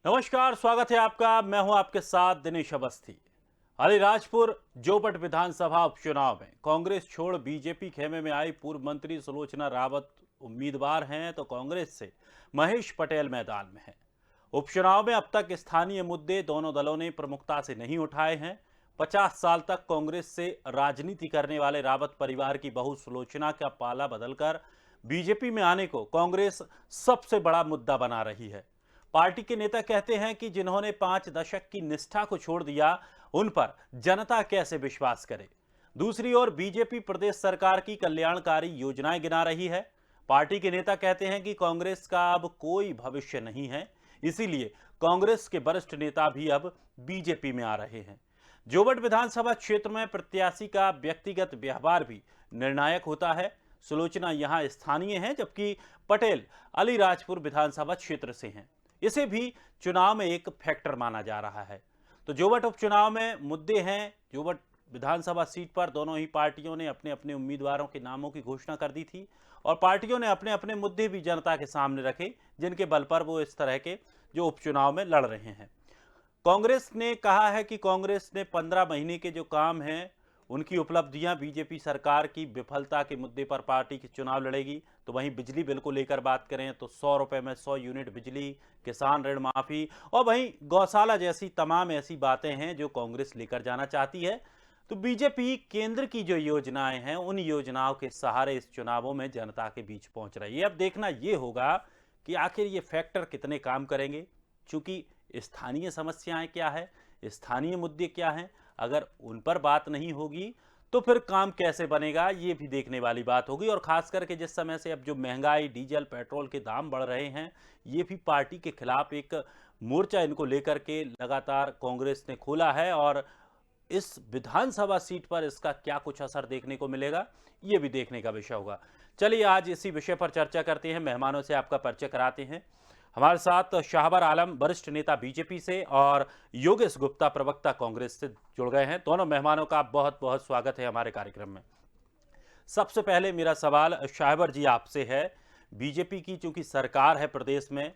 नमस्कार, स्वागत है आपका। मैं हूं आपके साथ दिनेश अवस्थी। अलीराजपुर जोबट विधानसभा उपचुनाव में कांग्रेस छोड़ बीजेपी खेमे में आई पूर्व मंत्री सुलोचना रावत उम्मीदवार हैं, तो कांग्रेस से महेश पटेल मैदान में हैं। उपचुनाव में अब तक स्थानीय मुद्दे दोनों दलों ने प्रमुखता से नहीं उठाए हैं। 50 साल तक कांग्रेस से राजनीति करने वाले रावत परिवार की बहू सुलोचना का पाला बदलकर बीजेपी में आने को कांग्रेस सबसे बड़ा मुद्दा बना रही है। पार्टी के नेता कहते हैं कि जिन्होंने 5 दशक की निष्ठा को छोड़ दिया, उन पर जनता कैसे विश्वास करे। दूसरी ओर बीजेपी प्रदेश सरकार की कल्याणकारी योजनाएं गिना रही है। पार्टी के नेता कहते हैं कि कांग्रेस का अब कोई भविष्य नहीं है, इसीलिए कांग्रेस के वरिष्ठ नेता भी अब बीजेपी में आ रहे हैं। जोबट विधानसभा क्षेत्र में प्रत्याशी का व्यक्तिगत व्यवहार भी निर्णायक होता है। सुलोचना यहां स्थानीय हैं, जबकि पटेल अलीराजपुर विधानसभा क्षेत्र से हैं। इसे भी चुनाव में एक फैक्टर माना जा रहा है। तो जोबट उपचुनाव में मुद्दे हैं। जोबट विधानसभा सीट पर दोनों ही पार्टियों ने अपने अपने उम्मीदवारों के नामों की घोषणा कर दी थी और पार्टियों ने अपने अपने मुद्दे भी जनता के सामने रखे, जिनके बल पर वो इस तरह के जो उपचुनाव में लड़ रहे हैं। कांग्रेस ने कहा है कि कांग्रेस ने 15 महीने के जो काम हैं, उनकी उपलब्धियां, बीजेपी सरकार की विफलता के मुद्दे पर पार्टी की चुनाव लड़ेगी। तो वहीं बिजली बिल को लेकर बात करें तो 100 रुपए में 100 यूनिट बिजली, किसान ऋण माफी और वहीं गौशाला जैसी तमाम ऐसी बातें हैं जो कांग्रेस लेकर जाना चाहती है। तो बीजेपी केंद्र की जो योजनाएं हैं, उन योजनाओं के सहारे इस चुनावों में जनता के बीच पहुंच रही है। अब देखना यह होगा कि आखिर ये फैक्टर कितने काम करेंगे, क्योंकि स्थानीय समस्याएं क्या है, स्थानीय मुद्दे क्या हैं। अगर उन पर बात नहीं होगी तो फिर काम कैसे बनेगा, ये भी देखने वाली बात होगी। और खास करके जिस समय से अब जो महंगाई, डीजल, पेट्रोल के दाम बढ़ रहे हैं, ये भी पार्टी के खिलाफ एक मोर्चा इनको लेकर के लगातार कांग्रेस ने खोला है। और इस विधानसभा सीट पर इसका क्या कुछ असर देखने को मिलेगा, ये भी देखने का विषय होगा। चलिए आज इसी विषय पर चर्चा करते हैं। मेहमानों से आपका परिचय कराते हैं। हमारे साथ शाहबर आलम, वरिष्ठ नेता बीजेपी से, और योगेश गुप्ता, प्रवक्ता कांग्रेस से जुड़ गए हैं। दोनों मेहमानों का बहुत बहुत स्वागत है हमारे कार्यक्रम में। सबसे पहले मेरा सवाल शाहबर जी आपसे है। बीजेपी की चूंकि सरकार है प्रदेश में,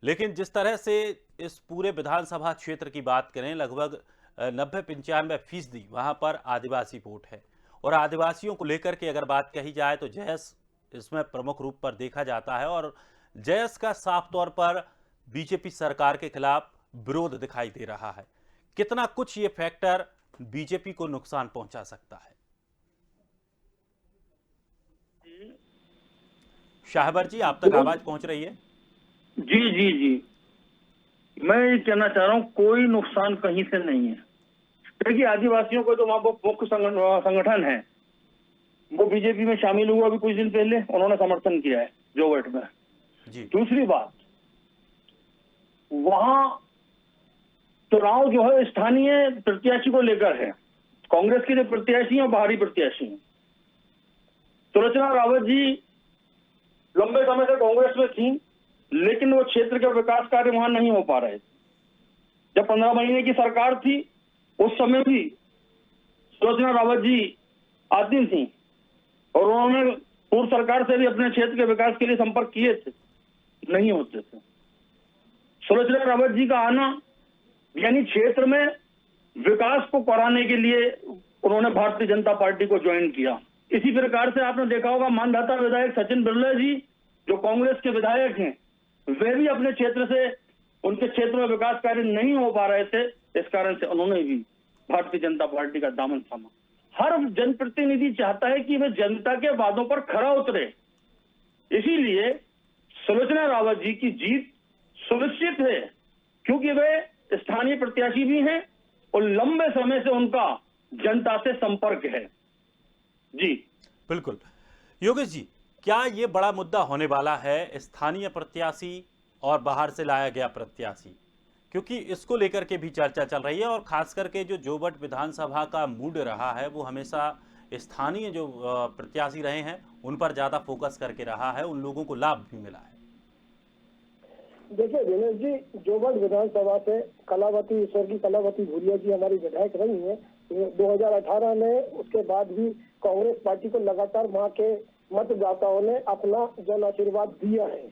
लेकिन जिस तरह से इस पूरे विधानसभा क्षेत्र की बात करें, लगभग 90-95% वहां पर आदिवासी वोट है। और आदिवासियों को लेकर के अगर बात कही जाए तो जयस इसमें प्रमुख रूप पर देखा जाता है। और जयस का साफ तौर पर बीजेपी सरकार के खिलाफ विरोध दिखाई दे रहा है। कितना कुछ ये फैक्टर बीजेपी को नुकसान पहुंचा सकता है? शाहबर जी, आप तक आवाज पहुंच रही है? जी जी जी, मैं ये कहना चाह रहा हूँ, कोई नुकसान कहीं से नहीं है। देखिए, आदिवासियों को जो वहाँ मुख्य संगठन है, वो बीजेपी में शामिल हुआ अभी कुछ दिन पहले, उन्होंने समर्थन किया है जोबट में जी। दूसरी बात, वहां चुनाव जो है स्थानीय प्रत्याशी को लेकर है। कांग्रेस के जो प्रत्याशी हैं, बाहरी प्रत्याशी हैं। सुलोचना रावत जी लंबे समय से कांग्रेस में थी, लेकिन वो क्षेत्र के विकास कार्य वहां नहीं हो पा रहे थे। जब 15 महीने की सरकार थी, उस समय भी सुलोचना रावत जी आती थी और उन्होंने पूर्व सरकार से भी अपने क्षेत्र के विकास के लिए संपर्क किए थे, नहीं होते थे। सुलोचना रावत जी का आना यानी क्षेत्र में विकास को कराने के लिए उन्होंने भारतीय जनता पार्टी को ज्वाइन किया। इसी प्रकार से आपने देखा होगा, मानधाता विधायक सचिन बिरला जी, जो कांग्रेस के विधायक हैं, वे भी अपने क्षेत्र से, उनके क्षेत्र में विकास कार्य नहीं हो पा रहे थे, इस कारण से उन्होंने भी भारतीय जनता पार्टी का दामन थामा। हर जनप्रतिनिधि चाहता है कि वे जनता के वादों पर खरा उतरे। इसीलिए सुलोचना रावत जी की जीत सुनिश्चित है, क्योंकि वे स्थानीय प्रत्याशी भी हैं और लंबे समय से उनका जनता से संपर्क है। जी बिल्कुल। योगेश जी, क्या ये बड़ा मुद्दा होने वाला है, स्थानीय प्रत्याशी और बाहर से लाया गया प्रत्याशी? क्योंकि इसको लेकर के भी चर्चा चल रही है और खास करके जो जोबट विधानसभा का मूड रहा है, वो हमेशा स्थानीय जो प्रत्याशी रहे हैं उन पर ज्यादा फोकस करके रहा है, उन लोगों को लाभ भी मिला है। देखिए दिनेश जी, जोबट विधानसभा से कलावती, स्वर्गीय कलावती भूरिया जी हमारी विधायक रही है 2018 में। उसके बाद भी कांग्रेस पार्टी को लगातार वहाँ के मतदाताओं ने अपना जन आशीर्वाद दिया है।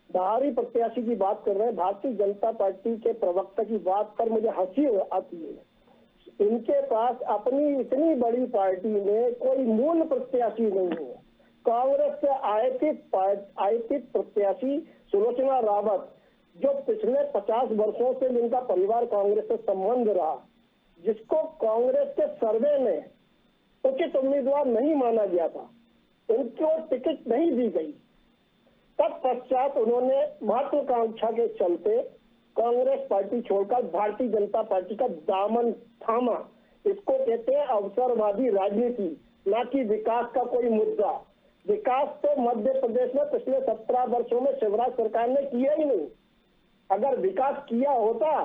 बाहरी प्रत्याशी की बात कर रहे हैं, भारतीय जनता पार्टी के प्रवक्ता की बात पर मुझे हंसी आती है। इनके पास अपनी इतनी बड़ी पार्टी में कोई मूल प्रत्याशी नहीं है। कांग्रेस से आयतित प्रत्याशी सुलोचना रावत, जो पिछले 50 वर्षों से जिनका परिवार कांग्रेस से संबंध रहा, जिसको कांग्रेस के सर्वे में उचित उम्मीदवार नहीं माना गया था, उनको टिकट नहीं दी गई। तत्पश्चात उन्होंने महत्वाकांक्षा के चलते कांग्रेस पार्टी छोड़कर भारतीय जनता पार्टी का दामन थामा। इसको कहते हैं अवसरवादी राजनीति, ना कि विकास का कोई मुद्दा। विकास तो मध्य प्रदेश में पिछले 17 वर्षों में शिवराज सरकार ने किया ही नहीं। अगर विकास किया होता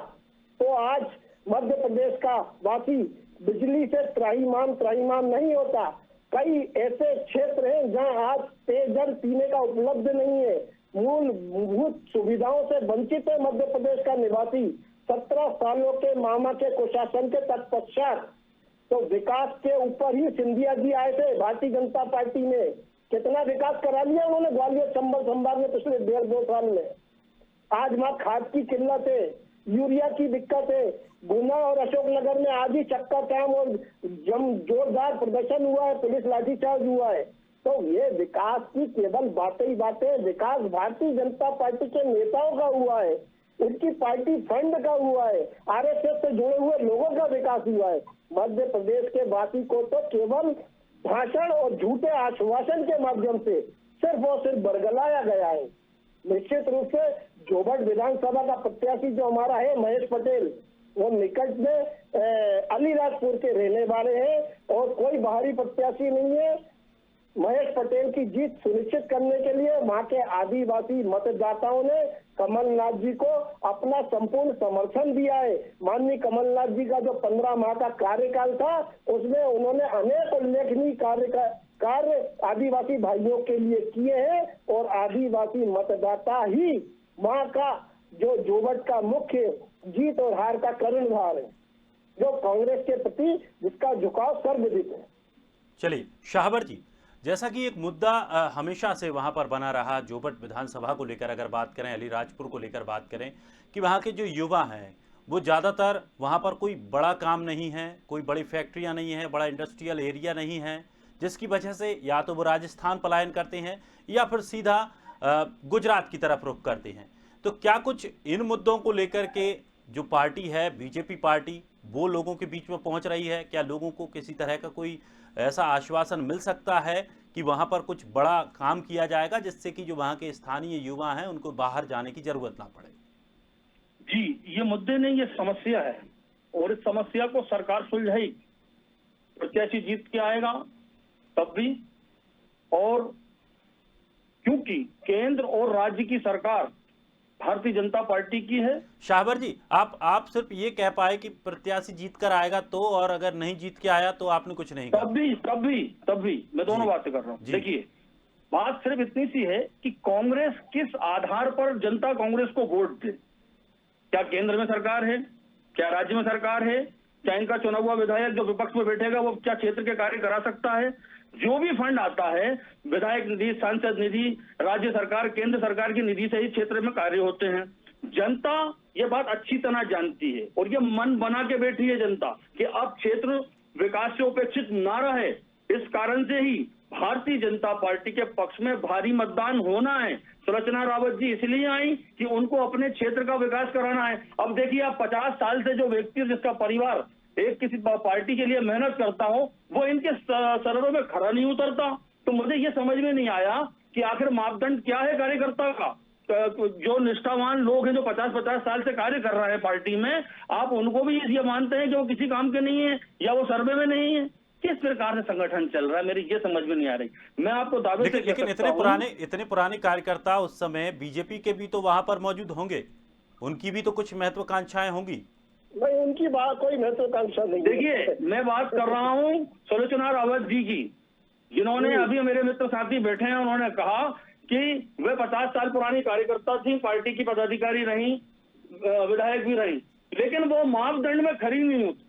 तो आज मध्य प्रदेश का वासी बिजली से त्राहिमाम नहीं होता। कई ऐसे क्षेत्र हैं जहां आज पेयजल पीने का उपलब्ध नहीं है, मूलभूत सुविधाओं से वंचित है मध्य प्रदेश का निवासी। 17 सालों के मामा के कुशासन के तत्पश्चात तो विकास के ऊपर ही सिंधिया जी आए थे भारतीय जनता पार्टी में। कितना विकास करा लिया उन्होंने ग्वालियर चंबल संभाग में पिछले 1.5-2 साल में। आज वहां खाद की किल्लत है, यूरिया की दिक्कत है। गुना और अशोकनगर में आज ही चक्का जाम और जोरदार प्रदर्शन हुआ है, पुलिस लाठीचार्ज हुआ है। तो ये विकास की केवल बातें ही बातें। विकास भारतीय जनता पार्टी के नेताओं का हुआ है, उनकी पार्टी फंड का हुआ है, आरएसएस से जुड़े हुए लोगों का विकास हुआ है। मध्य प्रदेश के वासी को तो केवल भाषण और झूठे आश्वासन के माध्यम से सिर्फ और सिर्फ बरगलाया गया है। निश्चित रूप से जोबट विधानसभा का प्रत्याशी जो हमारा है महेश पटेल, वो निकट में अलीराजपुर के रहने वाले हैं और कोई बाहरी प्रत्याशी नहीं है। महेश पटेल की जीत सुनिश्चित करने के लिए वहां के आदिवासी मतदाताओं ने कमलनाथ जी को अपना संपूर्ण समर्थन दिया है। माननीय कमलनाथ जी का जो 15 माह का कार्यकाल था, उसमें उन्होंने अनेक उल्लेखनीय कार्य आदिवासी भाइयों के लिए किए हैं और आदिवासी मतदाता ही वहां का जो जोबट का मुख्य जीत और हार का कर्णधार है, जो कांग्रेस के प्रति जिसका झुकाव सर्वविदित है। चलिए शाहबर जी, जैसा कि एक मुद्दा हमेशा से वहां पर बना रहा, जोबट विधानसभा को लेकर अगर बात करें, अलीराजपुर को लेकर बात करें, कि वहां के जो युवा हैं वो ज़्यादातर वहां पर कोई बड़ा काम नहीं है, कोई बड़ी फैक्ट्रियां नहीं है, बड़ा इंडस्ट्रियल एरिया नहीं है, जिसकी वजह से या तो वो राजस्थान पलायन करते हैं या फिर सीधा गुजरात की तरफ रुख करते हैं। तो क्या कुछ इन मुद्दों को लेकर के जो पार्टी है बीजेपी पार्टी, वो लोगों के बीच में पहुंच रही है? क्या लोगों को किसी तरह का कोई ऐसा आश्वासन मिल सकता है कि वहां पर कुछ बड़ा काम किया जाएगा जिससे कि जो वहां के स्थानीय युवा हैं उनको बाहर जाने की जरूरत ना पड़े? जी, ये मुद्दे नहीं, ये समस्या है और इस समस्या को सरकार सुलझाएगी। प्रत्याशी जीत के आएगा तब भी, और क्योंकि केंद्र और राज्य की सरकार भारतीय जनता पार्टी की है। शाहबर जी, आप सिर्फ ये कह पाए कि प्रत्याशी जीत कर आएगा तो, और अगर नहीं जीत के आया तो आपने कुछ नहीं कहा। तब भी मैं दोनों बातें कर रहा हूँ। देखिए, बात सिर्फ इतनी सी है कि कांग्रेस किस आधार पर जनता कांग्रेस को वोट दे। क्या केंद्र में सरकार है, क्या राज्य में सरकार है, क्या इनका चुना हुआ विधायक जो विपक्ष में बैठेगा वो क्या क्षेत्र के कार्य करा सकता है? जो भी फंड आता है, विधायक निधि, सांसद निधि, राज्य सरकार, केंद्र सरकार की निधि से ही क्षेत्र में कार्य होते हैं। जनता ये बात अच्छी तरह जानती है और ये मन बना के बैठी है जनता कि अब क्षेत्र विकास से उपेक्षित ना रहे। इस कारण से ही भारतीय जनता पार्टी के पक्ष में भारी मतदान होना है। सुलोचना रावत जी इसलिए आई कि उनको अपने क्षेत्र का विकास कराना है। अब देखिए, आप 50 साल से जो व्यक्ति जिसका परिवार एक किसी पार्टी के लिए मेहनत करता हो, वो इनके सररों में खरा नहीं उतरता। तो मुझे ये समझ में नहीं आया कि आखिर मापदंड क्या है कार्यकर्ता का। जो निष्ठावान लोग हैं जो 50-50 साल से कार्य कर रहे हैं पार्टी में, आप उनको भी ये मानते हैं कि वो किसी काम के नहीं है या वो सर्वे में नहीं है? किस प्रकार से संगठन चल रहा है, मेरी ये समझ में नहीं आ रही। मैं आपको दावे से लेकिन इतने पुराने कार्यकर्ता उस समय बीजेपी के भी तो वहां पर मौजूद होंगे, उनकी भी तो कुछ महत्वाकांक्षाएं होंगी। नहीं, उनकी बात कोई महत्वाकांक्षा नहीं। देखिए, मैं बात कर रहा हूँ सुलोचना रावत जी की, जिन्होंने अभी मेरे मित्र साथी बैठे हैं, उन्होंने कहा कि वे 50 साल पुरानी कार्यकर्ता थी, पार्टी की पदाधिकारी रही, विधायक भी रही, लेकिन वो मापदंड में खरी नहीं होती।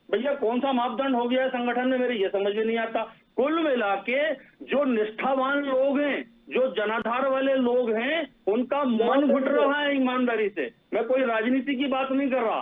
भैया, कौन सा मापदंड हो गया है संगठन में, मेरे ये समझ में नहीं आता। कुल मिला के जो निष्ठावान लोग हैं जो जनाधार वाले लोग हैं उनका मन घुट रहा है ईमानदारी से। मैं कोई राजनीति की बात नहीं कर रहा।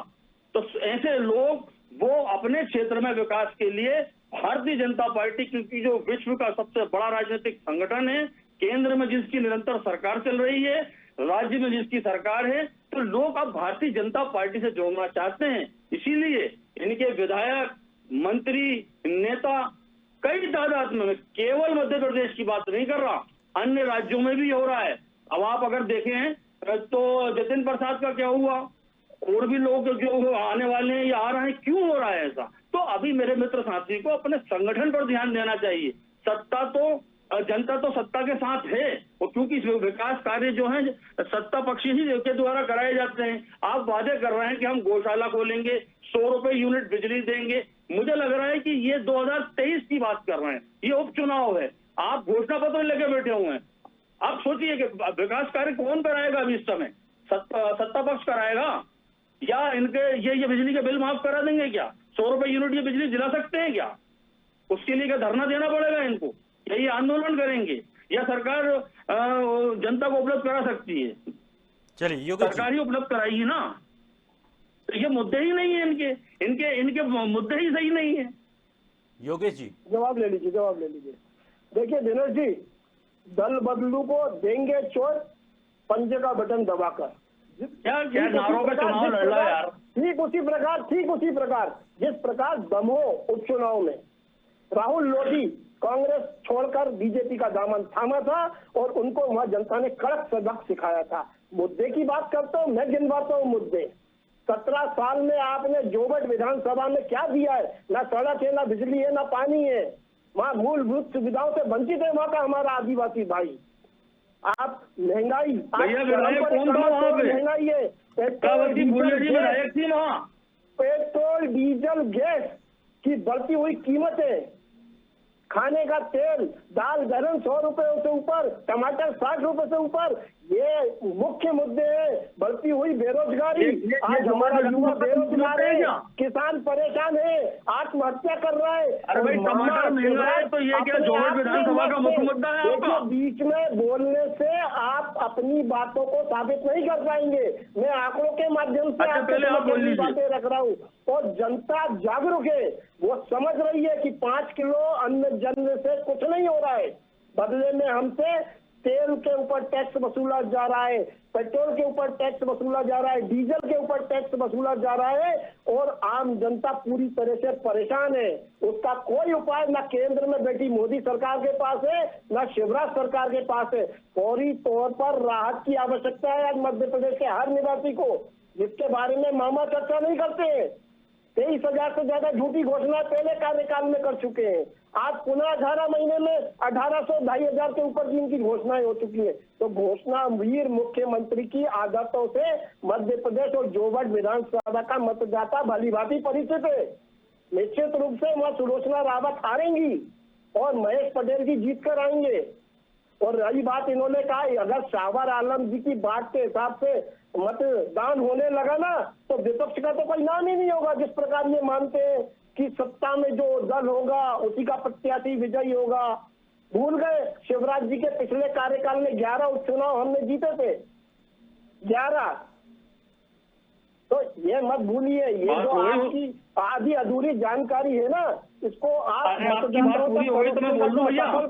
तो ऐसे लोग वो अपने क्षेत्र में विकास के लिए भारतीय जनता पार्टी, क्योंकि जो विश्व का सबसे बड़ा राजनीतिक संगठन है, केंद्र में जिसकी निरंतर सरकार चल रही है, राज्य में जिसकी सरकार है, तो लोग अब भारतीय जनता पार्टी से जोड़ना चाहते हैं। इसीलिए इनके विधायक, मंत्री, नेता कई तादाद में, केवल मध्य प्रदेश की बात नहीं कर रहा, अन्य राज्यों में भी हो रहा है। अब आप अगर देखें तो जतिन प्रसाद का क्या हुआ, और भी लोग जो आने वाले हैं या आ रहे हैं, क्यों हो रहा है ऐसा? तो अभी मेरे मित्र साथी को अपने संगठन पर ध्यान देना चाहिए। सत्ता तो, जनता तो सत्ता के साथ है, और क्योंकि विकास कार्य जो है सत्ता पक्षी ही के द्वारा कराए जाते हैं। आप वादे कर रहे हैं कि हम गौशाला खोलेंगे, 100 रुपए यूनिट बिजली देंगे। मुझे लग रहा है कि ये 2023 की बात कर रहे हैं, ये उपचुनाव है। आप घोषणा पत्र लेके बैठे हुए हैं। आप सोचिए कि विकास कार्य कौन कराएगा अभी इस समय? सत्ता पक्ष कराएगा, या इनके ये बिजली के बिल माफ करा देंगे क्या? 100 रुपए यूनिट ये बिजली दिला सकते हैं क्या? उसके लिए क्या धरना देना पड़ेगा इनको, या ये आंदोलन करेंगे, या सरकार जनता को उपलब्ध करा सकती है? चलिए योगेश जी, सरकार ही उपलब्ध कराएगी ना। तो ये मुद्दे ही नहीं है इनके मुद्दे ही सही नहीं है। योगेश जी जवाब ले लीजिए। देखिए दिनेश जी, दल बदलू को देंगे चोट, पंजे का बटन दबाकर। क्या नारों पे चुनाव लड़ रहा है यार। ठीक उसी प्रकार जिस प्रकार दमोह उपचुनाव में राहुल लोधी कांग्रेस छोड़कर बीजेपी का दामन थामा था, और उनको वहां जनता ने कड़क सबक सिखाया था। मुद्दे की बात करता हूँ, मैं गिनवाता हूँ मुद्दे। 17 साल में आपने जोबट विधानसभा में क्या दिया है? ना सड़क है, ना बिजली है, ना पानी है। वहाँ मूलभूत सुविधाओं से वंचित है वहाँ का हमारा आदिवासी भाई। आप महंगाई, महंगाई है, पेट्रोल डीजल गैस की बढ़ती हुई कीमतें, खाने का तेल, दाल दर्जन 100 रुपए से ऊपर, टमाटर 60 रुपए से ऊपर, ये मुख्य मुद्दे हैं। बढ़ती हुई बेरोजगारी, आज हमारा युवा बेरोजगार है, किसान परेशान है, आत्महत्या कर रहा है। अरे भाई टमाटर महंगा है तो ये क्या जोबट विधानसभा का मुख्य मुद्दा है आपका? बीच में बोलने से आप अपनी बातों को साबित नहीं कर पाएंगे। मैं आंकड़ों के माध्यम से आपको बातें रख रहा हूँ, और जनता जागरूक है, वो समझ रही है कि 5 किलो अन्न जन से कुछ नहीं हो रहा है। बदले में हमसे तेल के ऊपर टैक्स वसूला जा रहा है, पेट्रोल के ऊपर टैक्स वसूला जा रहा है, डीजल के ऊपर टैक्स वसूला जा रहा है, और आम जनता पूरी तरह से परेशान है। उसका कोई उपाय ना केंद्र में बैठी मोदी सरकार के पास है, ना शिवराज सरकार के पास है। फौरी तौर पर राहत की आवश्यकता है आज मध्य प्रदेश के हर निवासी को, जिसके बारे में मामा चर्चा नहीं करते हैं। 23,000 से ज्यादा झूठी घोषणा पहले कार्यकाल में कर चुके हैं। आज पुनः 18 महीने में 1800 2,500 के ऊपर की इनकी घोषणाएं हो चुकी है। तो घोषणा वीर मुख्यमंत्री की आदतों से मध्य प्रदेश और जोबट विधानसभा का मतदाता भली भांति परिचित है। निश्चित रूप से वहाँ सुलोचना रावत हारेंगी और महेश पटेल की जीत कर आएंगे। और रही बात, इन्होंने कहा अगर शाहवर आलम जी की बात के हिसाब से मतदान होने लगा ना, तो विपक्ष का तो कोई नाम ही नहीं होगा। जिस प्रकार ये मानते हैं कि सत्ता में जो दल होगा उसी का प्रत्याशी विजयी होगा। भूल गए शिवराज जी के पिछले कार्यकाल में 11 उपचुनाव हमने जीते थे, 11। तो ये मत भूलिए, ये जो आपकी आधी अधूरी जानकारी है ना, इसको आप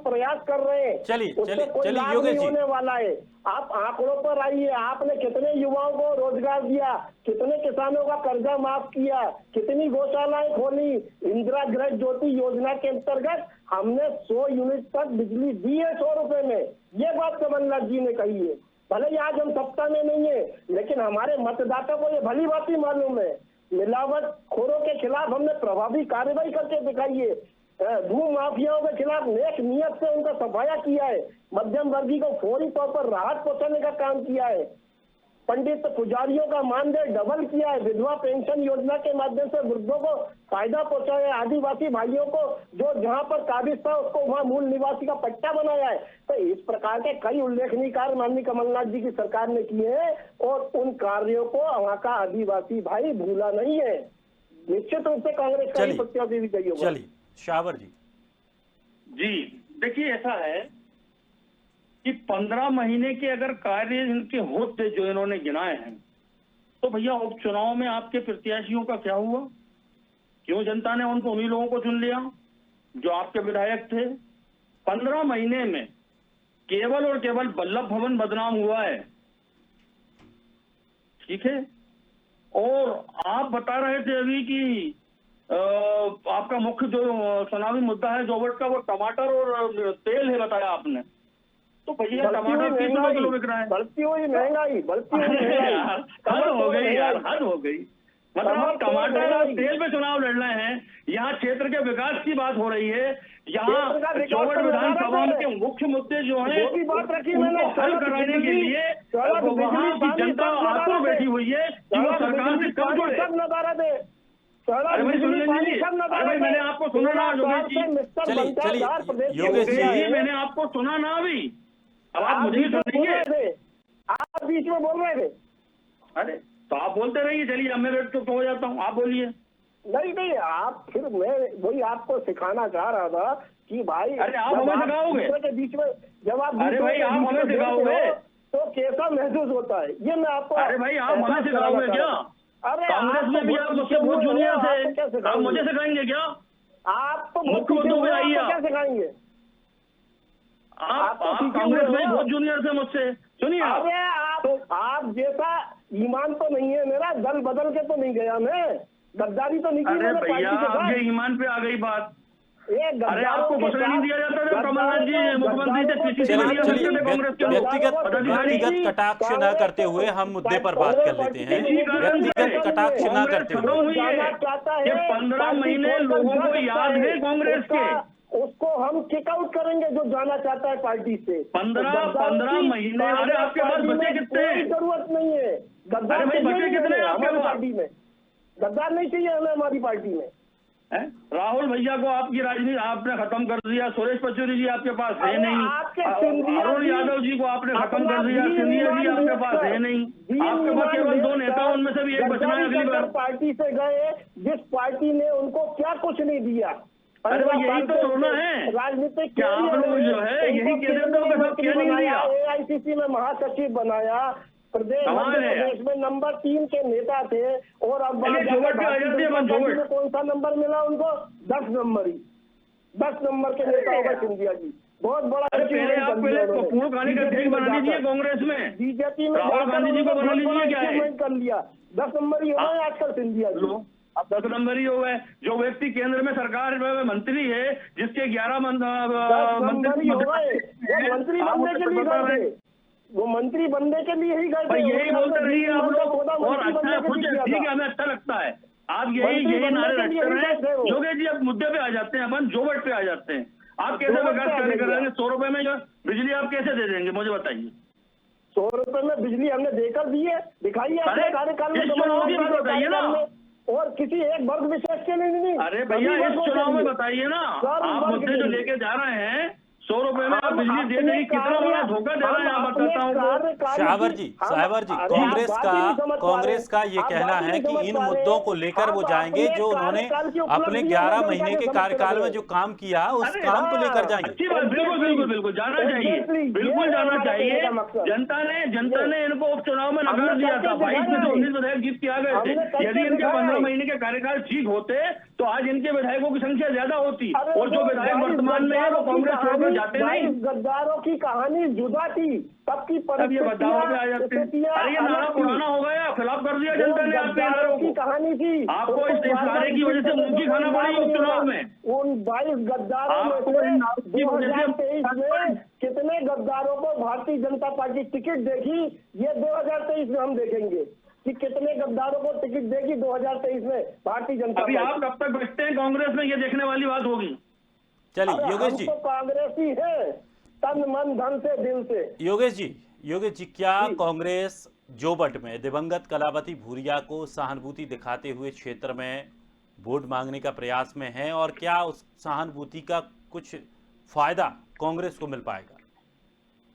प्रयास कर रहे हैं, चलिए योगेश जी, होने वाला है। आप आंकड़ों पर आइए, आपने कितने युवाओं को रोजगार दिया, कितने किसानों का कर्जा माफ किया, कितनी गौशालाएं खोली, इंदिरा गृह ज्योति योजना के अंतर्गत हमने 100 यूनिट तक बिजली दी है 100 रुपए में। ये बात कमलनाथ जी ने कही है। भले ही आज हम सत्ता में नहीं है, लेकिन हमारे मतदाता को ये भली बात ही मालूम है। मिलावट खोरों के खिलाफ हमने प्रभावी कार्रवाई करके दिखाई है। भू माफियाओं के खिलाफ नेक नियत से उनका सफाया किया है। मध्यम वर्गीय को फौरी तौर पर राहत पहुंचाने का काम किया है। पंडित पुजारियों का मानदेय डबल किया है। विधवा पेंशन योजना के माध्यम से वृद्धों को फायदा पहुंचाया है। आदिवासी भाइयों को जो जहां पर काबिज था उसको वहां मूल निवासी का पट्टा बनाया है। तो इस प्रकार के कई उल्लेखनीय कार्य माननीय कमलनाथ जी की सरकार ने किए हैं, और उन कार्यों को वहां का आदिवासी भाई भूला नहीं है। निश्चित रूप से कांग्रेस का प्रत्याशी विजयी होगा। चलिए शाहवर जी। जी देखिए, ऐसा है कि 15 महीने के अगर कार्य इनके होते जो इन्होंने गिनाए हैं, तो भैया उपचुनाव में आपके प्रत्याशियों का क्या हुआ? क्यों जनता ने उनको उन्हीं लोगों को चुन लिया जो आपके विधायक थे? 15 महीने में केवल और केवल वल्लभ भवन बदनाम हुआ है, ठीक है। और आप बता रहे थे अभी कि आपका मुख्य जो चुनावी मुद्दा है जोबट का, वो टमाटर और तेल है बताया आपने। तो भैया टमाटर 30 रुपए किलो बिक रहा है। बढ़ती हुई महंगाई, बढ़ती हुई महंगाई, हद हो गई यार, हद हो गई। मतलब आप टमाटर और तेल पे चुनाव लड़ रहे हैं, यहाँ क्षेत्र के विकास की बात हो रही है। यहाँ जोबट विधानसभा के मुख्य मुद्दे जो हैं उनको हल कराने के लिए वहाँ की जनता आतुर बैठी हुई है कि वो सरकार से कब जुड़े। अरे भाई सुन लीजिए, अरे भाई मैंने आपको सुना ना योगेश जी, चलिए योगेश जी, मैंने आपको सुना ना अभी। अब आप मुझे सुनेंगे, आप बीच में बोल रहे थे। अरे तो आप बोलते रहिए, चलिए अब मैं तो हो जाता हूँ, आप बोलिए। नहीं आप फिर मैं वही आपको सिखाना चाह रहा था कि भाई अरे आप हमें सिखाओगे के बीच में, जब आप अरे भाई आप हमें सिखाओगे तो कैसा महसूस होता है ये मैं आपको। अरे भाई आप हमें सिखाओगे क्या? अरे कांग्रेस में भी आप मुझसे बहुत जूनियर थे, आप मुझे सिखाएंगे क्या? आप तो मुख्य मुद्दों पे आइए, क्या सिखाएंगे? आप कांग्रेस में बहुत जूनियर थे मुझसे, सुनिए। अरे आप जैसा ईमान तो नहीं है मेरा, दल बदल के तो नहीं गया मैं, गद्दारी तो नहीं की अरे मैंने भैया पार्टी के साथ। आपके ईमान पे आ गई बात। अरे आपको गद्दारों घोषणा नहीं दिया जाता था कमलनाथ जी मुख्यमंत्री से किसी से चलिए कांग्रेस के लोग? व्यक्तिगत कटाक्ष न करते हुए हम मुद्दे पर बात कर लेते हैं। व्यक्तिगत कटाक्ष न करते हुए ये 15 महीने लोगों को याद है कांग्रेस के, उसको हम किक आउट करेंगे जो जाना चाहता है पार्टी से। 15 महीने। अरे आपके पास बचे कितने हैं? जरूरत नहीं है गद्दार। अरे भाई बचे कितने हैं आपके पास? पार्टी में गद्दार नहीं चाहिए हमें हमारी पार्टी में। राहुल भैया को आपकी राजनीति आपने खत्म कर दिया, सुरेश पचौरी जी आपके पास है नहीं, अरुण यादव जी को आपने खत्म कर दिया, सिंधिया जी आपके पास है नहीं, आपके पास केवल 2 नेता, उनमें से भी एक बचना है अगली बार। पार्टी से गए जिस पार्टी ने उनको क्या कुछ नहीं दिया। अरे भाई यही तो होना है, राजनीतिक क्या आप लोग जो है यही कहते हो कि सब क्या नहीं दिया। AICC में महासचिव बनाया, प्रदेश में नंबर 3 के नेता थे, और अब कौन सा नंबर मिला उनको? 10 नंबर ही, 10 नंबर के नेता हो गए सिंधिया जी। बहुत बड़ा पूर्ण कहानी का अध्यक्ष बना लीजिए कांग्रेस में, बीजेपी में राहुल गांधी जी को बना लीजिए, क्या है कर लिया। 10 नंबर ही हो गए आजकल सिंधिया जी। अब 10 नंबर ही हो गए। जो व्यक्ति केंद्र में सरकार में मंत्री है, जिसके 11 मंत्री हो गए, मंत्री बनने के लिए गए थे, वो मंत्री बनने के लिए ही गए थे। यही बोलते रहिए आप लोग, और अच्छा ठीक है, हमें अच्छा लगता है आप यही नारे रखते रहे। योगेश जी अब मुद्दे पे आ जाते हैं, अपन जोबट पे आ जाते हैं। आप कैसे विकास कार्य करेंगे? 100 रुपए में जो बिजली आप कैसे दे देंगे मुझे बताइए? 100 रुपए में बिजली हमने देकर दी है, दिखाइए कार्यकाल में बताइए ना, और किसी एक वर्ग विशेष के लिए नहीं। अरे भैया इस चुनाव में बताइए ना, आप मुद्दे जो लेके जा रहे हैं 100 रुपए में आप बिजली दे देंगे, कितना बड़ा धोखा दे रहे हैं आप बताता हूँ। शाहवर जी कांग्रेस का ये कहना है कि इन मुद्दों को लेकर वो जाएंगे जो उन्होंने अपने 11 महीने के कार्यकाल में जो काम किया उस काम को लेकर जाएंगे। अच्छी बात, बिल्कुल बिल्कुल बिल्कुल जाना चाहिए, बिल्कुल जाना चाहिए। जनता ने इनको उपचुनाव में नकार दिया था, 22 में से 19 विधायक जीत के आ गए थे। यदि इनके 15 महीने के कार्यकाल ठीक होते तो आज इनके विधायकों की संख्या ज्यादा होती, और जो विधायक वर्तमान में है वो कांग्रेस छोड़कर जाते नहीं। गद्दारों की कहानी जुदा थी, तब की परिस्थितियां आ जाती है। अरे ये नारा पुराना हो गया, खिलाफ कर दिया जनता ने आपके नारों को। कहानी थी, आपको इस नारे की वजह से मुंह खाना पड़ी उपचुनाव में। उन 22 गद्दारों में से 2023 में कितने गद्दारों को भारतीय जनता पार्टी टिकट देगी, ये 2023 में हम देखेंगे कि कितने गद्दारों को टिकट देगी 2023 में भारतीय जनता पार्टी। आप कब तक बचते हैं कांग्रेस में, ये देखने वाली बात होगी। चलिए योगेश जी, तो कांग्रेस ही है तन मन धन से दिल से। योगेश जी क्या कांग्रेस जोबट में दिवंगत कलावती भूरिया को सहानुभूति दिखाते हुए क्षेत्र में वोट मांगने का प्रयास में है, और क्या उस सहानुभूति का कुछ फायदा कांग्रेस को मिल पाएगा?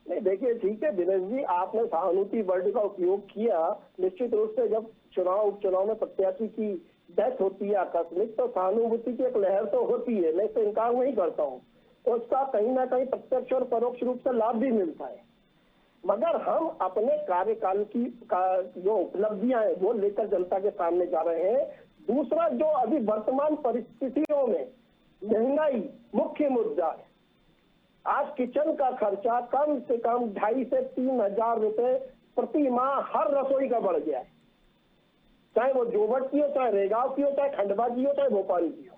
नहीं देखिए ठीक है दिनेश जी, आपने सहानुभूति वर्ड का उपयोग किया। निश्चित रूप से जब उपचुनाव में प्रत्याशी की डेथ होती है आकस्मिक, तो सहानुभूति की एक लहर तो होती है, मैं इससे इनकार नहीं करता हूँ। उसका कहीं ना कहीं प्रत्यक्ष और परोक्ष रूप से लाभ भी मिलता है। मगर हम अपने कार्यकाल की जो उपलब्धियां हैं वो लेकर जनता के सामने जा रहे हैं। दूसरा, जो अभी वर्तमान परिस्थितियों में महंगाई मुख्य मुद्दा है। आज किचन का खर्चा कम से कम 2,500 से 3,000 रुपए प्रति माह हर रसोई का बढ़ गया है, चाहे वो जोबट की हो, चाहे रेगांव की हो, चाहे खंडवा की हो, चाहे भोपाल की हो।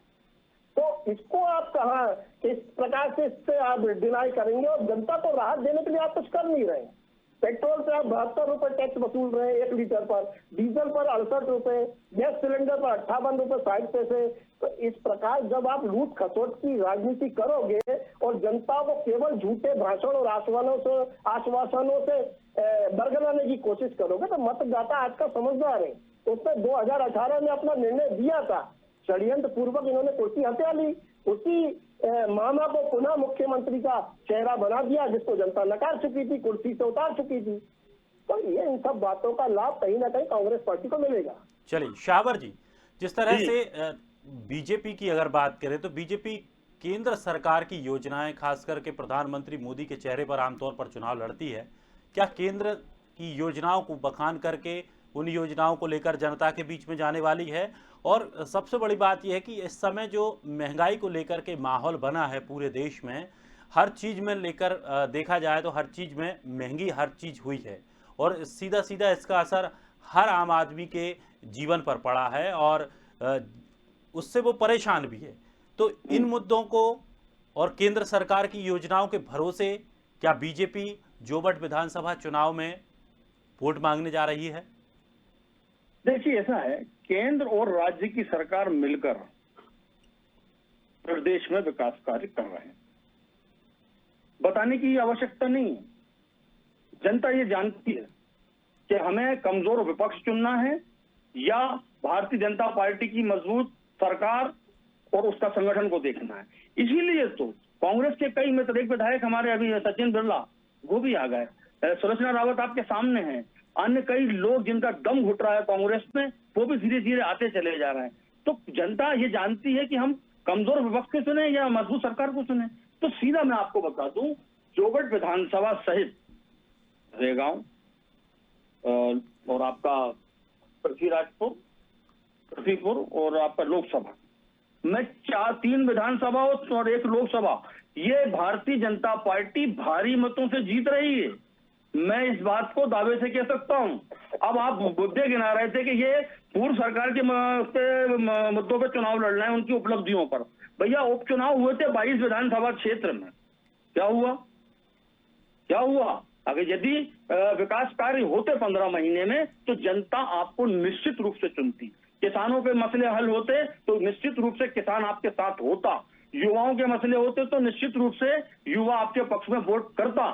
तो इसको आप कहा किस प्रकार से इससे आप डिनाई करेंगे, और जनता को राहत देने के लिए आप कुछ कर नहीं रहे। पेट्रोल से आप 72 रुपए टैक्स वसूल रहे हैं 1 लीटर पर, डीजल पर 68 रुपए, गैस सिलेंडर पर 58 रुपए 60 पैसे। तो इस प्रकार जब आप लूट खसोट की राजनीति करोगे और जनता को केवल झूठे भाषण और आश्वासनों से बरगलाने की कोशिश करोगे, तो मतदाता आज का समझदार है। उसने 2018 में अपना निर्णय दिया था, षड्यंत्र पूर्वक इन्होंने कुर्सी हत्या ली, उसी मामा को पुनः मुख्यमंत्री का चेहरा बना दिया, जिसको जनता नकार चुकी थी, कुर्सी से उतार चुकी थी। तो ये इन सब बातों का लाभ कहीं ना कहीं कांग्रेस पार्टी को मिलेगा। चलिए शावर जी, जिस तरह से बीजेपी की अगर बात करें तो बीजेपी केंद्र सरकार की योजनाएं, खास करके प्रधानमंत्री मोदी के चेहरे पर आमतौर पर चुनाव लड़ती है। क्या केंद्र की योजनाओं को बखान करके उन योजनाओं को लेकर जनता के बीच में जाने वाली है? और सबसे बड़ी बात यह है कि इस समय जो महंगाई को लेकर के माहौल बना है पूरे देश में, हर चीज में लेकर देखा जाए तो हर चीज में महंगी हर चीज हुई है, और सीधा सीधा इसका असर हर आम आदमी के जीवन पर पड़ा है और उससे वो परेशान भी है। तो इन मुद्दों को और केंद्र सरकार की योजनाओं के भरोसे क्या बीजेपी जोबट विधानसभा चुनाव में वोट मांगने जा रही है? देखिए, ऐसा है, केंद्र और राज्य की सरकार मिलकर प्रदेश में विकास कार्य कर रहे हैं, बताने की आवश्यकता नहीं है। जनता ये जानती है कि हमें कमजोर विपक्ष चुनना है या भारतीय जनता पार्टी की मजबूत सरकार और उसका संगठन को देखना है। इसीलिए तो कांग्रेस के कई मित्र, एक विधायक हमारे अभी सचिन बिरला, वो भी आ गए, सुलोचना रावत आपके सामने हैं, अन्य कई लोग जिनका दम घुट रहा है कांग्रेस में, वो भी धीरे धीरे आते चले जा रहे हैं। तो जनता ये जानती है कि हम कमजोर विपक्ष को चुने या मजबूत सरकार को चुने। तो सीधा मैं आपको बता दूं, जोबट विधानसभा सहित रेगांव और आपका पृथ्वीपुर और आपका लोकसभा में 3 विधानसभा और 1 लोकसभा, ये भारतीय जनता पार्टी भारी मतों से जीत रही है। मैं इस बात को दावे से कह सकता हूं। अब आप मुद्दे गिना रहे थे कि ये पूर्व सरकार के मुद्दों पे चुनाव लड़ना है, उनकी उपलब्धियों पर। भैया, उपचुनाव हुए थे 22 विधानसभा क्षेत्र में, क्या हुआ? अगर यदि विकास कार्य होते 15 महीने में तो जनता आपको निश्चित रूप से चुनती। किसानों के मसले हल होते तो निश्चित रूप से किसान आपके साथ होता, युवाओं के मसले होते तो निश्चित रूप से युवा आपके पक्ष में वोट करता।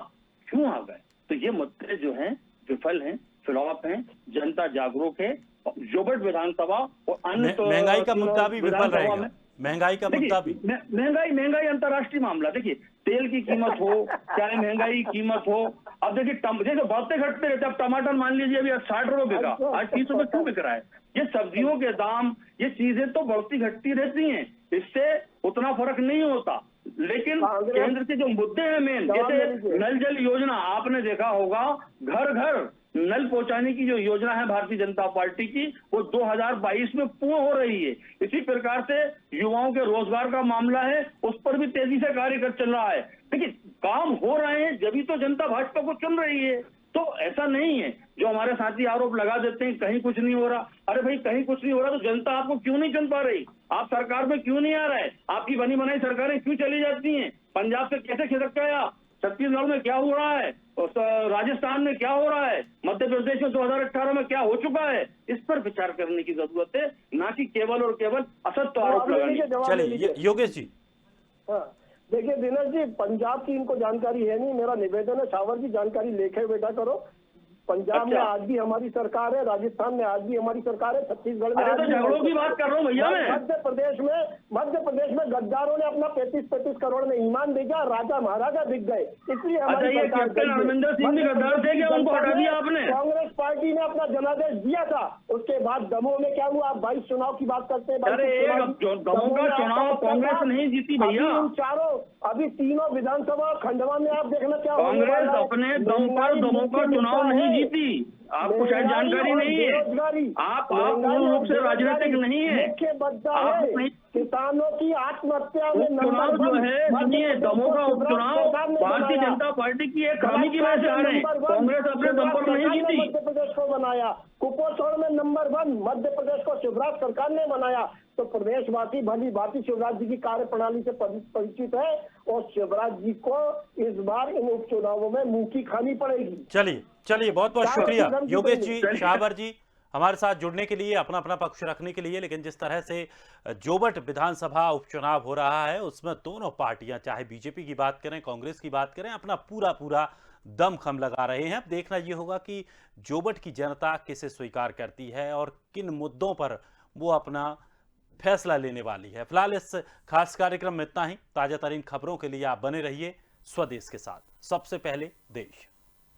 क्यों आ गए? तो ये मुद्दे जो हैं विफल हैं, फ्लॉप हैं, जनता जागरूक है। जोबट विधानसभा और अन्य महंगाई का मुद्दा भी विफल रहेगा। महंगाई का मुद्दा भी, महंगाई अंतर्राष्ट्रीय मामला। देखिए, तेल की कीमत हो चाहे महंगाई की कीमत हो, अब देखिए जैसे बढ़ते घटते रहते। अब टमाटर मान लीजिए अभी 60 रुपए बिका, आज 30 रुपए क्यों बिक रहा है? ये सब्जियों के दाम, ये चीजें तो बढ़ती घटती रहती हैं, इससे उतना फर्क नहीं होता। लेकिन केंद्र के जो मुद्दे हैं मेन, जैसे नल जल योजना, आपने देखा होगा घर घर नल पहुंचाने की जो योजना है भारतीय जनता पार्टी की, वो 2022 में पूर्ण हो रही है। इसी प्रकार से युवाओं के रोजगार का मामला है, उस पर भी तेजी से कार्य कर चल रहा है। देखिए, काम हो रहे हैं, जब तो जनता भाजपा को चुन रही है। तो ऐसा नहीं है जो हमारे साथी आरोप लगा देते हैं कहीं कुछ नहीं हो रहा। अरे भाई, कहीं कुछ नहीं हो रहा तो जनता आपको क्यों नहीं चुन पा रही? आप सरकार में क्यों नहीं आ रहे? आपकी बनी बनाई सरकारें क्यों चली जाती हैं? पंजाब से कैसे खिसक गए आप? छत्तीसगढ़ में क्या हो रहा है? राजस्थान में क्या हो रहा है? मध्य प्रदेश में 2018 में क्या हो चुका है? इस पर विचार करने की जरूरत है, ना कि केवल और केवल असत्य आरोप लगाने। चलिए योगेश जी। हाँ, देखिए दिनेश जी, पंजाब की इनको जानकारी है नहीं। मेरा निवेदन है, शावर जी जानकारी लेके बेटा करो। पंजाब में अच्छा। आज भी हमारी सरकार है, राजस्थान में आज भी हमारी सरकार है, छत्तीसगढ़ में अरे आज तो भी झगड़ों हमारी की बात कर रहा हूँ भैया मैं। मध्य प्रदेश में गद्दारों ने अपना 35-35 करोड़ में ईमान बेचा, राजा महाराजा बिक गए। इसलिए अच्छा, हमारी ये सरकार कैप्टन अमरिंदर सिंह भी गद्दार थे क्या? उनको हटा दिया आपने? कांग्रेस पार्टी ने अपना जनादेश दिया था, उसके बाद दमोह में क्या हुआ? आप 22 चुनाव की बात करते हैं। अरे दमोह का चुनाव कांग्रेस नहीं जीती भैया। अभी तीनों विधानसभा खंडवा में आप देखना क्या कांग्रेस अपने दम पर दमोह का चुनाव नहीं जीती। आपको शायद जानकारी नहीं है। आप पूर्ण रूप से राजनीतिक नहीं है। मुख्य मुद्दा आप है नहीं- किसानों की आत्महत्या में उपचुनाव जो है, सुनिए, दमोह का उपचुनाव भारतीय जनता पार्टी की एक खामी की वजह से हारे। कांग्रेस अपने दम पर नहीं जीती। मध्य प्रदेश को बनाया, कुपोषण में नंबर 1 मध्य प्रदेश को शिवराज सरकार ने बनाया। तो प्रदेशवासी भली भांति शिवराज जी की कार्य प्रणाली से परिचित है और शिवराज जी को इस बार इन उपचुनावों में मुंह की खानी पड़ेगी। चलिए बहुत बहुत शुक्रिया योगेश जी, चलिए। शाहबर जी, हमारे साथ जुड़ने के लिए, अपना अपना पक्ष रखने के लिए। लेकिन जिस तरह से जोबट विधानसभा उपचुनाव हो रहा है, उसमें दोनों पार्टियां, चाहे बीजेपी की बात करें, कांग्रेस की बात करें, अपना पूरा दमखम लगा रहे हैं। अब देखना यह होगा कि जोबट की जनता किसे स्वीकार करती है और किन मुद्दों पर वो अपना फैसला लेने वाली है। फिलहाल इस खास कार्यक्रम में इतना ही। ताजा तरीन खबरों के लिए आप बने रहिए स्वदेश के साथ। सबसे पहले देश।